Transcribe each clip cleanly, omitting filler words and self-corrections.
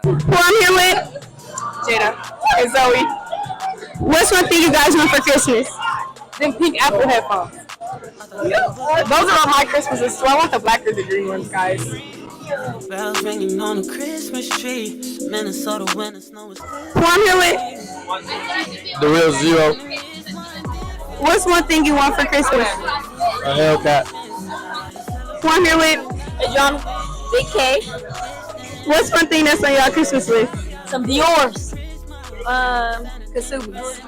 Who I'm here with? Jada and Zoe. What's one thing you guys want for Christmas? Them pink Apple headphones. Those are my Christmases too. I want the black or the green ones, guys. Bells ringing on a Christmas tree. Minnesota when the snow is Who I'm here with? The Real Zero. What's one thing you want for Christmas? A Hellcat. Who I'm here with? Hey, John. Big K. What's one thing that's on y'all Christmas list? Some Dior's. Kasumis.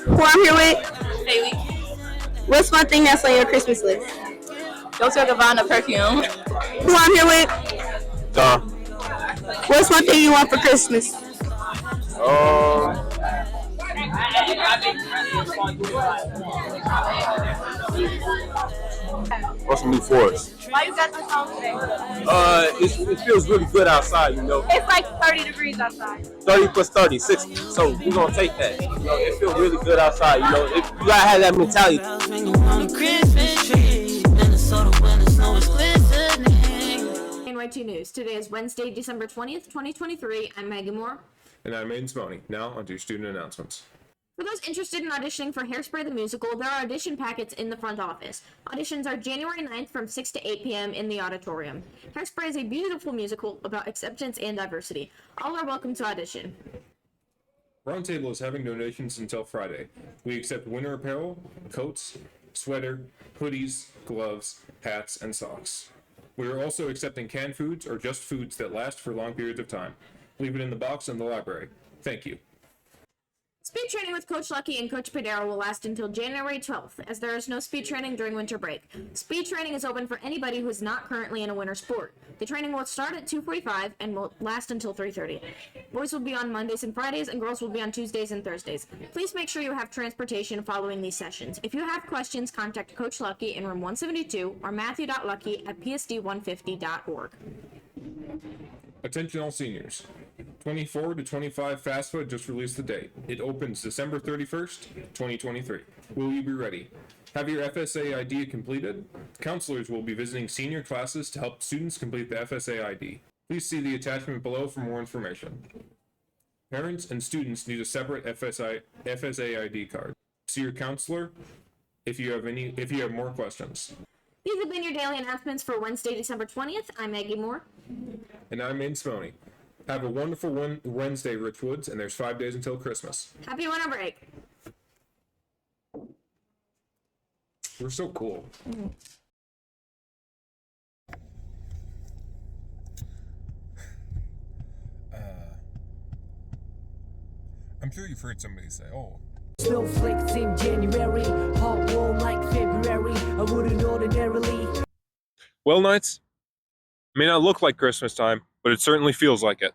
Who I'm here with? Haley. What's one thing that's on your Christmas list? Dolce & Gabbana perfume. Who I'm here with? Tom. What's one thing you want for Christmas? What's some new force? Why you got this on today? It feels really good outside, you know. It's like 30 degrees outside. 30 plus 30, 60. So we're gonna take that. You know, it feels really good outside. You know, you gotta have that mentality. bells ringing on a Christmas tree. Minnesota when the snow is glistening. NYT News. Today is Wednesday, December 20th, 2023. I'm Maggie Moore. And I'm Aiden Smoney. Now onto student announcements. For those interested in auditioning for Hairspray the Musical, there are audition packets in the front office. Auditions are January 9th from 6 to 8 p.m. in the auditorium. Hairspray is a beautiful musical about acceptance and diversity. All are welcome to audition. Roundtable is having donations until Friday. We accept winter apparel, coats, sweater, hoodies, gloves, hats, and socks. We are also accepting canned foods or just foods that last for long periods of time. Leave it in the box in the library. Thank you. Speed training with Coach Lucky and Coach Padero will last until January 12th, as there is no speed training during winter break. Speed training is open for anybody who is not currently in a winter sport. The training will start at 2:45 and will last until 3:30. Boys will be on Mondays and Fridays, and girls will be on Tuesdays and Thursdays. Please make sure you have transportation following these sessions. If you have questions, contact Coach Lucky in room 172 or matthew.lucky@psd150.org. Attention all seniors. 24 to 25 FastFood just released the date. It opens December 31st, 2023. Will you be ready? Have your FSA ID completed? Counselors will be visiting senior classes to help students complete the FSA ID. Please see the attachment below for more information. Parents and students need a separate FSA ID card. See your counselor if you have more questions. These have been your daily announcements for Wednesday, December 20th. I'm Maggie Moore. And I'm Aiden Smoney. Have a wonderful Wednesday, Richwoods, and there's 5 days until Christmas. Happy winter break. We're so cool. I'm sure you've heard somebody say, oh, Snowflakes in January, hot warm like February. I wouldn't ordinarily. well, Knights, it may not look like Christmas time, but it certainly feels like it.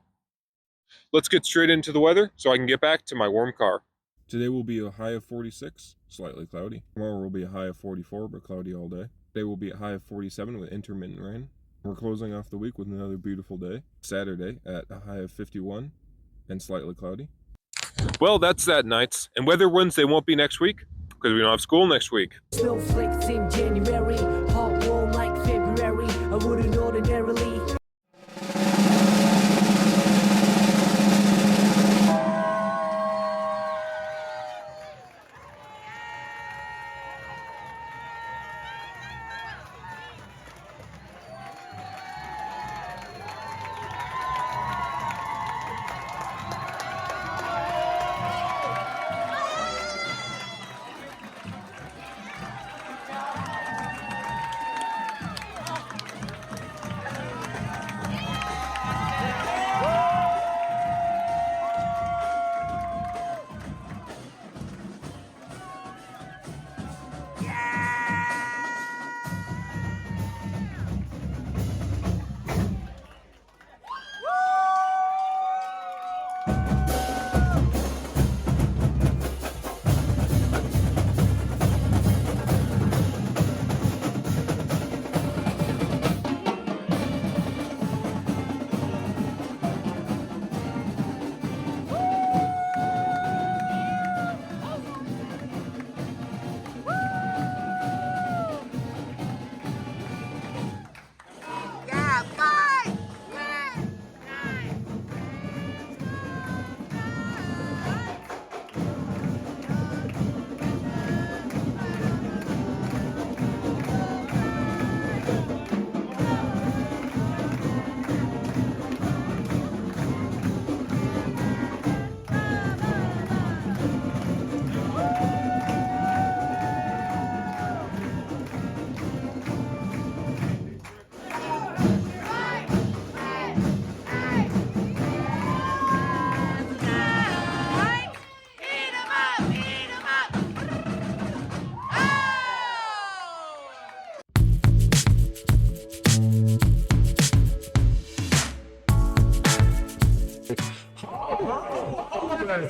Let's get straight into the weather so I can get back to my warm car. Today will be a high of 46, slightly cloudy. Tomorrow will be a high of 44, but cloudy all day. Today will be a high of 47 with intermittent rain. We're closing off the week with another beautiful day. Saturday at a high of 51 and slightly cloudy. Well, that's that, Knights. And Weather Wednesday won't be next week because we don't have school next week. Snowflakes in January, hot warm like February. I wouldn't ordinarily.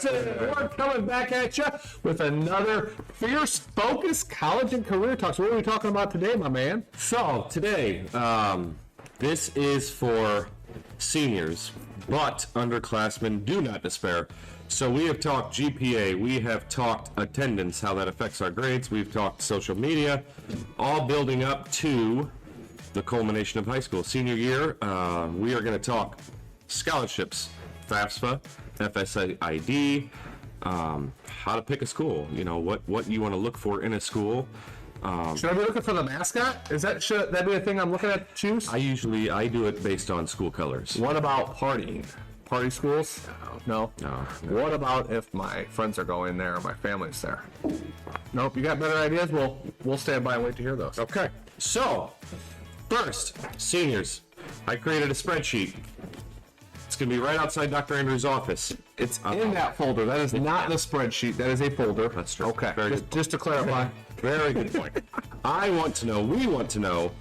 That's it. We're coming back at you with another fierce, focused college and career talks. What are we talking about today, my man? So today, this is for seniors, but underclassmen do not despair. So we have talked GPA, we have talked attendance, how that affects our grades, we've talked social media, all building up to the culmination of high school. Senior year, we are going to talk scholarships, FAFSA, FSAID, how to pick a school, you know, what you want to look for in a school. Should I be looking for the mascot? Should that be a thing I'm looking at to choose? I do it based on school colors. What about partying? Party schools? No. No. What about if my friends are going there or my family's there? Nope. You got better ideas? We'll stand by and wait to hear those. Okay. So, first, seniors, I created a spreadsheet. It's going to be right outside Dr. Andrews' office. It's in that folder. That is not the spreadsheet. That is a folder. That's true. Okay. Very good. Just to clarify. Very good point. we want to know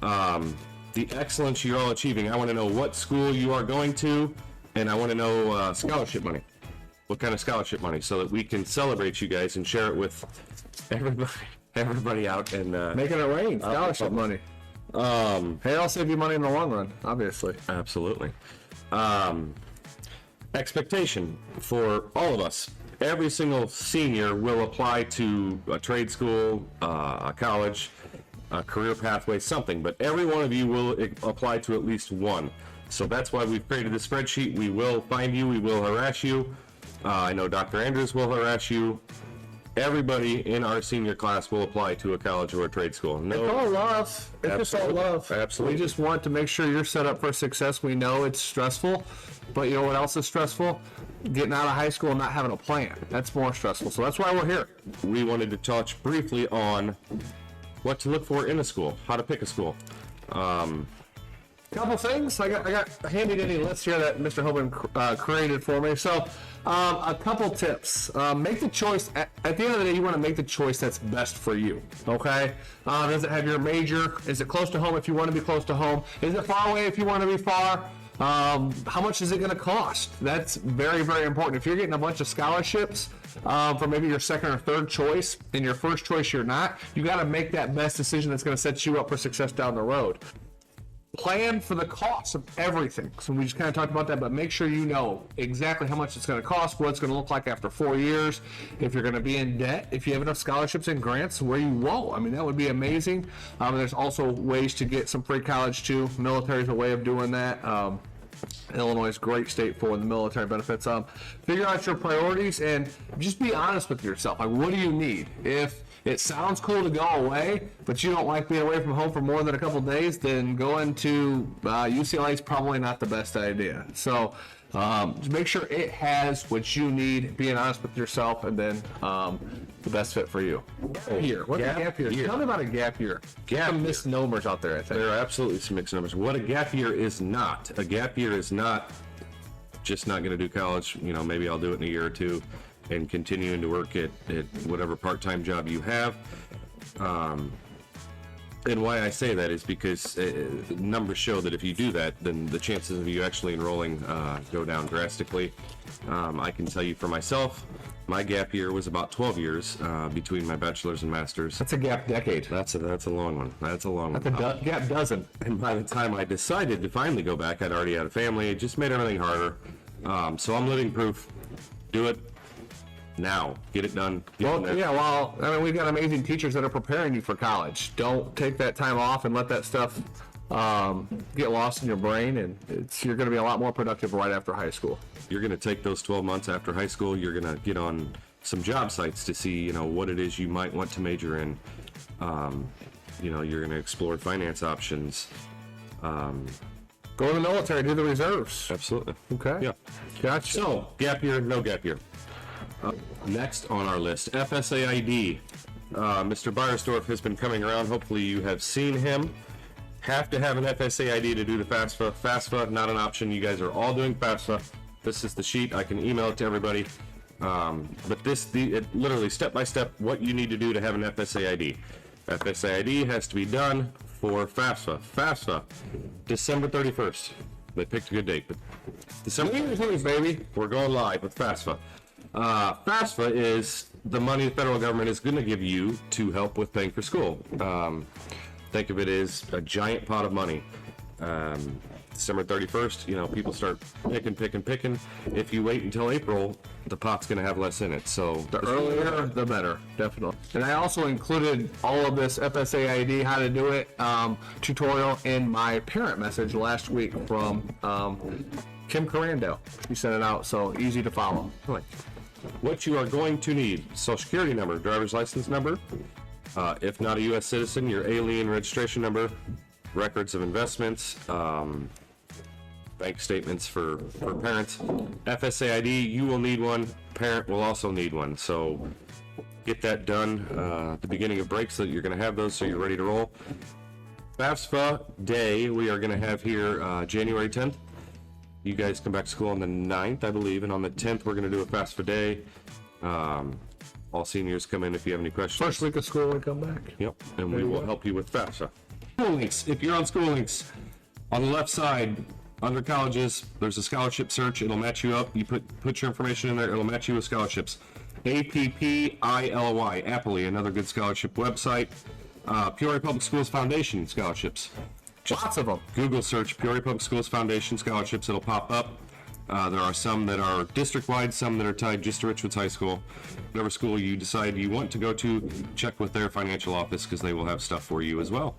the excellence you're all achieving. I want to know what school you are going to, and I want to know scholarship money. What kind of scholarship money, so that we can celebrate you guys and share it with everybody out and Making it rain. Scholarship money. Hey, I'll save you money in the long run, obviously. Absolutely. Expectation for all of us. Every single senior will apply to a trade school, a college, a career pathway, something, but every one of you will apply to at least one. So that's why we've created this spreadsheet. We will find you, we will harass you. I know Dr. Andrews will harass you. Everybody in our senior class will apply to a college or a trade school. It's all love. It's just all love. Absolutely. We just want to make sure you're set up for success. We know it's stressful, but you know what else is stressful? Getting out of high school and not having a plan. That's more stressful. So that's why we're here. We wanted to touch briefly on what to look for in a school, how to pick a school. Couple things. I got a handy dandy list here that Mr. Hoban created for me. So a couple tips. Make the choice. At the end of the day, you want to make the choice that's best for you. Okay? Does it have your major? Is it close to home if you want to be close to home? Is it far away if you want to be far? How much is it going to cost? That's very, very important. If you're getting a bunch of scholarships for maybe your second or third choice, and your first choice you're not, you got to make that best decision that's going to set you up for success down the road. Plan for the cost of everything. So we just kind of talked about that, but make sure you know exactly how much it's going to cost, what it's going to look like after 4 years, if you're going to be in debt, if you have enough scholarships and grants where you won't. I mean, that would be amazing. There's also ways to get some free college too. Military is a way of doing that. Illinois is a great state for the military benefits. Figure out your priorities and just be honest with yourself. Like, what do you need? If it sounds cool to go away, but you don't like being away from home for more than a couple days, then going to UCLA is probably not the best idea. So just make sure it has what you need, being honest with yourself, and then the best fit for you. What's a gap year? Tell me about a gap year. Some misnomers out there, I think. There are absolutely some misnomers. What a gap year is not. A gap year is not just not going to do college. You know, maybe I'll do it in a year or two and continuing to work at whatever part-time job you have. And why I say that is because numbers show that if you do that, then the chances of you actually enrolling go down drastically. I can tell you for myself, my gap year was about 12 years between my bachelor's and master's. That's a gap decade. That's a long one. That's a long one. That's a gap dozen. And by the time I decided to finally go back, I'd already had a family. It just made everything harder. So I'm living proof. Do it now. Get it done. We've got amazing teachers that are preparing you for college. Don't take that time off and let that stuff get lost in your brain, and you're going to be a lot more productive right after high school. You're going to take those 12 months after high school. You're going to get on some job sites to see, what it is you might want to major in. You're going to explore finance options. Go to the military, do the reserves. Absolutely. Okay. Yeah. Gotcha. So, gap year, no gap year. Next on our list, FSAID. Mr. Beiersdorf has been coming around. Hopefully you have seen him. Have to have an FSAID to do the FAFSA. FAFSA, not an option. You guys are all doing FAFSA. This is the sheet. I can email it to everybody. But it literally step-by-step what you need to do to have an FSAID. FSAID has to be done for FAFSA. FAFSA, December 31st. They picked a good date, but December 31st, baby. We're going live with FAFSA. FAFSA is the money the federal government is going to give you to help with paying for school. Think of it as a giant pot of money. December 31st, people start picking. If you wait until April, the pot's going to have less in it. So The earlier, the better, definitely. And I also included all of this FSAID, how to do it, tutorial in my parent message last week from Kim Carando. She sent it out, so easy to follow. what you are going to need: social security number, driver's license number. If not a U.S. citizen, your alien registration number, records of investments, bank statements for parents, FSAID, you will need one, parent will also need one. So get that done at the beginning of break so that you're going to have those so you're ready to roll. FAFSA Day we are going to have here January 10th. You guys come back to school on the 9th, I believe, and on the 10th we're going to do a FAFSA Day. All seniors come in if you have any questions. First week of school, we come back. Yep, and we will help you with FAFSA. School links. If you're on School Links, on the left side, under colleges, there's a scholarship search. It'll match you up. You put your information in there. It'll match you with scholarships. APPILY, Appley, another good scholarship website. Peoria Public Schools Foundation scholarships. Lots of them. Google search Peoria Public Schools Foundation scholarships. It'll pop up. There are some that are district-wide, some that are tied just to Richwoods High School. Whatever school you decide you want to go to, check with their financial office because they will have stuff for you as well.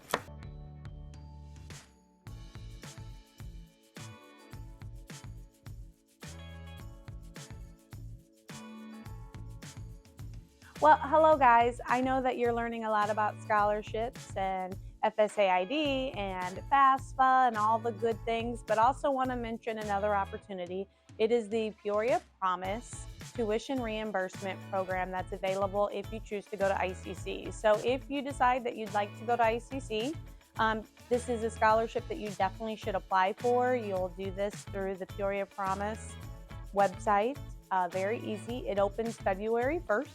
Well, hello guys. I know that you're learning a lot about scholarships and FSAID and FAFSA and all the good things, but also want to mention another opportunity. It is the Peoria Promise tuition reimbursement program that's available if you choose to go to ICC. So if you decide that you'd like to go to ICC, this is a scholarship that you definitely should apply for. You'll do this through the Peoria Promise website. Very easy. It opens February 1st.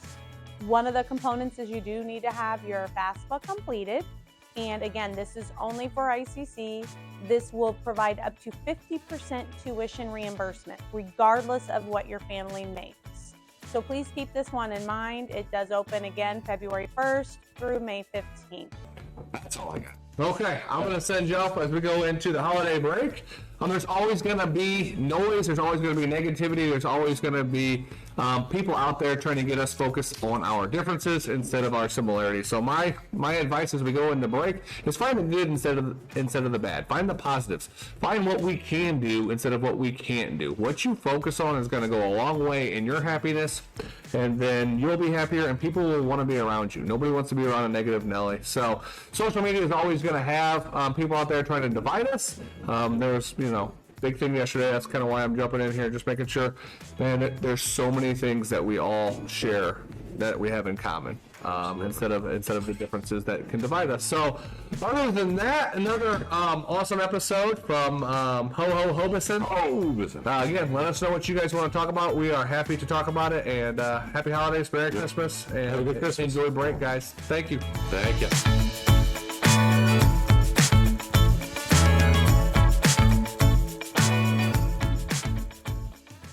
One of the components is you do need to have your FAFSA completed. And again, this is only for ICC. This will provide up to 50% tuition reimbursement, regardless of what your family makes. So please keep this one in mind. It does open again February 1st through May 15th. That's all I got. Okay, I'm going to send you off as we go into the holiday break. There's always going to be noise. There's always going to be negativity. There's always going to be people out there trying to get us focused on our differences instead of our similarities. So my advice as we go into break is find the good instead of the bad. Find the positives. Find what we can do instead of what we can't do. What you focus on is going to go a long way in your happiness, and then you'll be happier and people will want to be around you. Nobody wants to be around a negative Nelly. So social media is always going to have people out there trying to divide us. There's, big thing yesterday. That's kind of why I'm jumping in here, just making sure. Man, there's so many things that we all share that we have in common, instead of the differences that can divide us. So, other than that, another awesome episode from Hoboken. Again, let us know what you guys want to talk about. We are happy to talk about it. And happy holidays, Merry Christmas, and have a good Christmas. Enjoy break, guys. Thank you. Thank you.